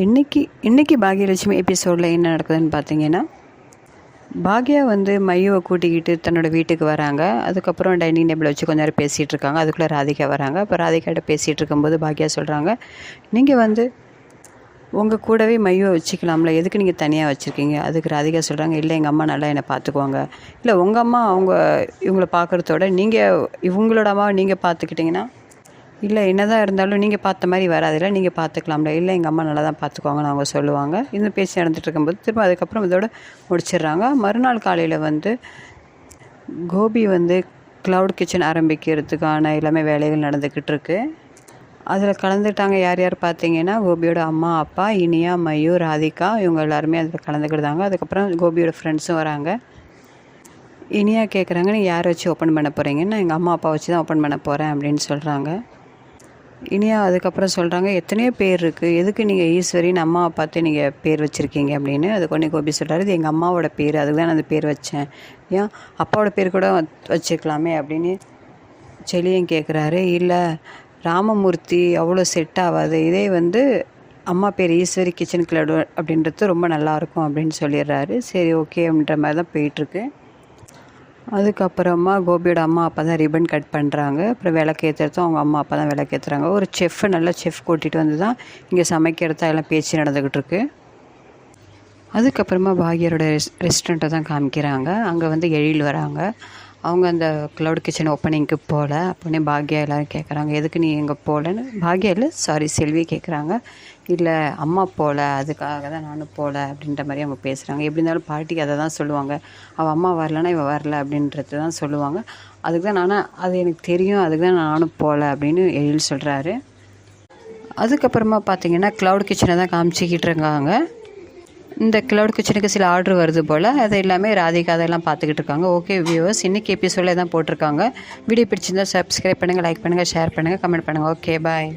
இன்னைக்கு பாக்யலட்சுமி எபிசோடில் என்ன நடக்குதுன்னு பார்த்தீங்கன்னா, பாக்யா மையுவை கூட்டிக்கிட்டு தன்னோட வீட்டுக்கு வராங்க. அதுக்கப்புறம் டைனிங் டேபிள் வச்சு கொஞ்ச நேரம் பேசிகிட்டு இருக்காங்க. அதுக்குள்ளே ராதிகா வராங்க. அப்போ ராதிகாட்ட பேசிகிட்டு இருக்கும்போது பாக்யா சொல்கிறாங்க, நீங்கள் உங்கள் கூடவே மையுவை வச்சுக்கலாம்ல, எதுக்கு நீங்கள் தனியாக வச்சுருக்கீங்க? அதுக்கு ராதிகா சொல்கிறாங்க, இல்லை எங்கள் அம்மா நல்லா என்னை பார்த்துக்குவாங்க. இல்லை உங்கள் அம்மா இவங்கள பார்க்குறதோட இவங்களோட அம்மாவை நீங்கள் பார்த்துக்கிட்டிங்கன்னா, இல்லை என்ன தான் இருந்தாலும் நீங்கள் பார்த்த மாதிரி வராதில்ல, நீங்கள் பார்த்துக்கலாம்ல. இல்லை எங்கள் அம்மா நல்லா தான் பார்த்துக்குவாங்கன்னு அவங்க சொல்லுவாங்க. இன்னும் பேசி நடந்துட்டு இருக்கும்போது திரும்ப அதுக்கப்புறம் இதோட முடிச்சிடுறாங்க. மறுநாள் காலையில் கோபி க்ளவுட் கிச்சன் ஆரம்பிக்கிறதுக்கான எல்லாமே வேலைகள் நடந்துக்கிட்டு இருக்கு. அதில் கலந்துட்டாங்க யார் பார்த்தீங்கன்னா, கோபியோட அம்மா, அப்பா, இனியா, மயூ, ராதிகா இவங்க எல்லாருமே அதில் கலந்துக்கிட்டாங்க. அதுக்கப்புறம் கோபியோட ஃப்ரெண்ட்ஸும் வராங்க. இனியா கேட்குறாங்க, நீங்கள் யாரை வச்சு ஓப்பன் பண்ண போகிறீங்கன்னு? எங்கள் அம்மா அப்பா வச்சு தான் ஓப்பன் பண்ண போகிறேன் அப்படின்னு சொல்கிறாங்க. இனியா அதுக்கப்புறம் சொல்கிறாங்க, எத்தனையோ பேர் இருக்குது, எதுக்கு நீங்கள் ஈஸ்வரின்னு அம்மாவை பார்த்து நீங்கள் பேர் வச்சுருக்கீங்க அப்படின்னு. அதுக்கு ஒன்று கோபி சொல்கிறாரு, இது எங்கள் அம்மாவோட பேர், அதுக்கு தான் நான் அந்த பேர் வச்சேன், ஏன் அப்பாவோட பேர் கூட வச்சுக்கலாமே அப்படின்னு செலியும் கேட்குறாரு. இல்லை ராமமூர்த்தி அவ்வளோ செட் ஆகாது, இதே அம்மா பேர் ஈஸ்வரி கிச்சன் கிளவுட் அப்படின்றது ரொம்ப நல்லாயிருக்கும் அப்படின்னு சொல்லிடுறாரு. சரி ஓகே அப்படின்ற மாதிரி தான் போயிட்டுருக்கு. அதுக்கப்புறமா கோபியோட அம்மா அப்பா தான் ரிப்பன் கட் பண்ணுறாங்க. அப்புறம் விளக்கேற்றுறதும் அவங்க அம்மா அப்பா தான் விளக்கேற்றுறாங்க. ஒரு நல்ல செஃப் கூட்டிகிட்டு வந்து தான் இங்கே சமைக்கிறதா எல்லாம் பேச்சு நடந்துக்கிட்டு இருக்கு. அதுக்கப்புறமா பாக்யரோட ரெஸ்டாரண்ட்டை தான் காமிக்கிறாங்க. அங்கே எழில் வராங்க. அவங்க அந்த க்ளவுட் கிச்சன் ஓப்பனிங்க்கு போகல. அப்போனே பாக்யா எல்லோரும் கேட்குறாங்க, எதுக்கு நீ எங்கே போகலன்னு. பாக்யா இல்லை செல்வி கேட்குறாங்க. இல்லை அம்மா போகல, அதுக்காக தான் நானும் போகல அப்படின்ற மாதிரி அவங்க பேசுகிறாங்க. எப்படி இருந்தாலும் பாட்டிக்கு அதை தான் சொல்லுவாங்க, அவள் அம்மா வரலன்னா இவள் வரல அப்படின்றது தான் சொல்லுவாங்க. அதுக்கு தான் அது எனக்கு தெரியும், அதுக்கு தான் நானும் போகல அப்படின்னு எழில் சொல்கிறாரு. அதுக்கப்புறமா பார்த்தீங்கன்னா க்ளவுட் கிச்சனை தான் காமிச்சிக்கிட்டு இருக்காங்க. இந்த க்ளவுட் கிச்சனுக்கு சில ஆர்டர் வருது போல், அது எல்லாமே ராதிகா அதெல்லாம் பார்த்துக்கிட்டு இருக்காங்க. ஓகே வியூவர்ஸ், இன்றைக்கி எபிசோடில் தான் போட்டிருக்காங்க. வீடியோ பிடிச்சிருந்தால் சப்ஸ்கிரைப் பண்ணுங்கள், லைக் பண்ணுங்கள், ஷேர் பண்ணுங்கள், கமெண்ட் பண்ணுங்கள். Okay bye.